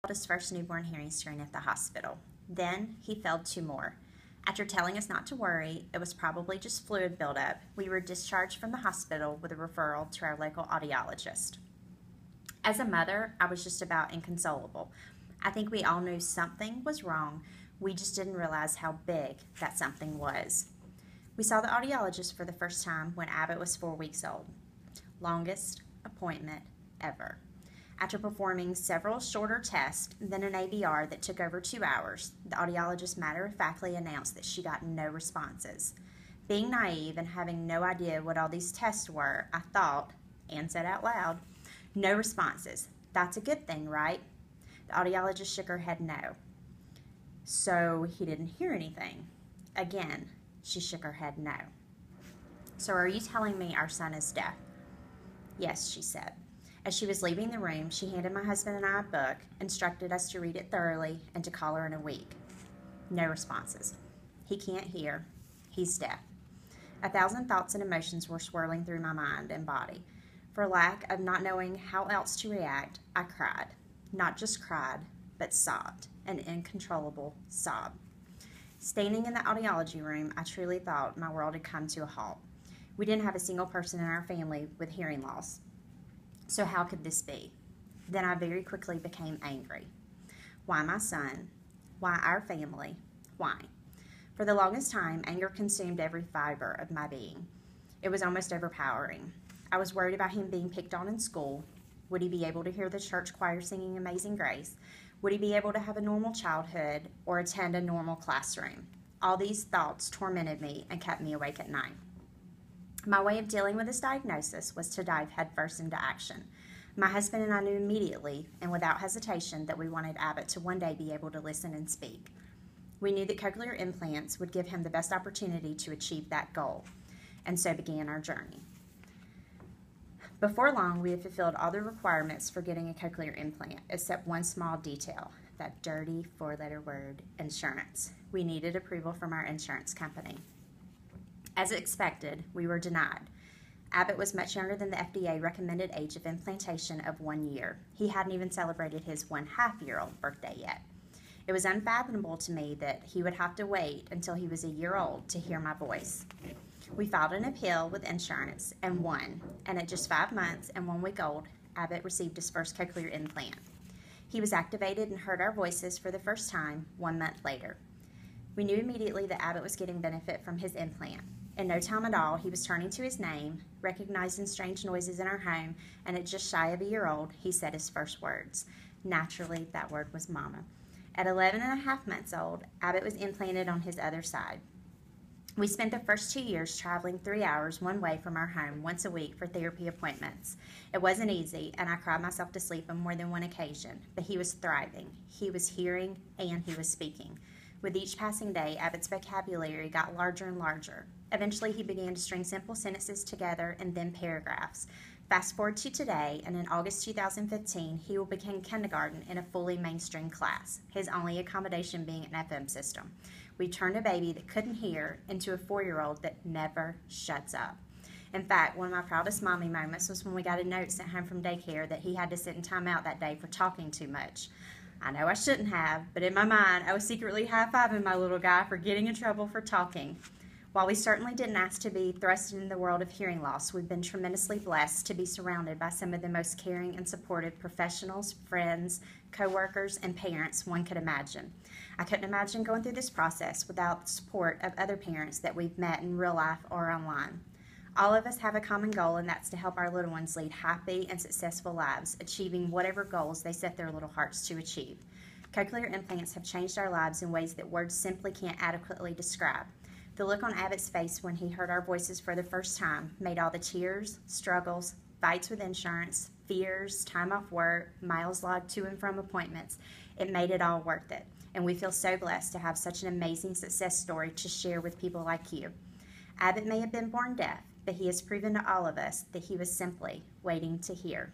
his first newborn hearing screen at the hospital. Then he failed 2 more. After telling us not to worry, it was probably just fluid buildup, we were discharged from the hospital with a referral to our local audiologist. As a mother, I was just about inconsolable. I think we all knew something was wrong. We just didn't realize how big that something was. We saw the audiologist for the first time when Abbott was 4 weeks old. Longest appointment ever. After performing several shorter tests, then an ABR that took over 2 hours, the audiologist matter-of-factly announced that she got no responses. Being naive and having no idea what all these tests were, I thought, and said out loud, "No responses. That's a good thing, right?" The audiologist shook her head no. "So he didn't hear anything?" Again, she shook her head no. "So are you telling me our son is deaf?" "Yes," she said. As she was leaving the room, she handed my husband and I a book, instructed us to read it thoroughly, and to call her in a week. No responses. He can't hear. He's deaf. 1,000 thoughts and emotions were swirling through my mind and body. For lack of not knowing how else to react, I cried. Not just cried, but sobbed, an uncontrollable sob. Standing in the audiology room, I truly thought my world had come to a halt. We didn't have a single person in our family with hearing loss. So how could this be? Then I very quickly became angry. Why my son? Why our family? Why? For the longest time, anger consumed every fiber of my being. It was almost overpowering. I was worried about him being picked on in school. Would he be able to hear the church choir singing Amazing Grace? Would he be able to have a normal childhood or attend a normal classroom? All these thoughts tormented me and kept me awake at night. My way of dealing with this diagnosis was to dive headfirst into action. My husband and I knew immediately and without hesitation that we wanted Abbott to one day be able to listen and speak. We knew that cochlear implants would give him the best opportunity to achieve that goal, and so began our journey. Before long, we had fulfilled all the requirements for getting a cochlear implant, except one small detail, that dirty 4-letter word, insurance. We needed approval from our insurance company. As expected, we were denied. Abbott was much younger than the FDA recommended age of implantation of 1 year. He hadn't even celebrated his 1.5-year-old birthday yet. It was unfathomable to me that he would have to wait until he was a year old to hear my voice. We filed an appeal with insurance and won, and at just 5 months and 1 week old, Abbott received his first cochlear implant. He was activated and heard our voices for the first time 1 month later. We knew immediately that Abbott was getting benefit from his implant. In no time at all, he was turning to his name, recognizing strange noises in our home, and at just shy of a year old, he said his first words. Naturally, that word was Mama. At 11.5 months old, Abbott was implanted on his other side. We spent the first 2 years traveling 3 hours one way from our home once a week for therapy appointments. It wasn't easy, and I cried myself to sleep on more than one occasion, but he was thriving. He was hearing, and he was speaking. With each passing day, Abbott's vocabulary got larger and larger. Eventually, he began to string simple sentences together and then paragraphs. Fast forward to today, and in August 2015, he will begin kindergarten in a fully mainstream class, his only accommodation being an FM system. We turned a baby that couldn't hear into a 4-year-old that never shuts up. In fact, one of my proudest mommy moments was when we got a note sent home from daycare that he had to sit in timeout that day for talking too much. I know I shouldn't have, but in my mind, I was secretly high-fiving my little guy for getting in trouble for talking. While we certainly didn't ask to be thrust into the world of hearing loss, we've been tremendously blessed to be surrounded by some of the most caring and supportive professionals, friends, co-workers, and parents one could imagine. I couldn't imagine going through this process without the support of other parents that we've met in real life or online. All of us have a common goal, and that's to help our little ones lead happy and successful lives, achieving whatever goals they set their little hearts to achieve. Cochlear implants have changed our lives in ways that words simply can't adequately describe. The look on Abbott's face when he heard our voices for the first time made all the tears, struggles, fights with insurance, fears, time off work, miles logged to and from appointments. It made it all worth it, and we feel so blessed to have such an amazing success story to share with people like you. Abbott may have been born deaf, but he has proven to all of us that he was simply waiting to hear.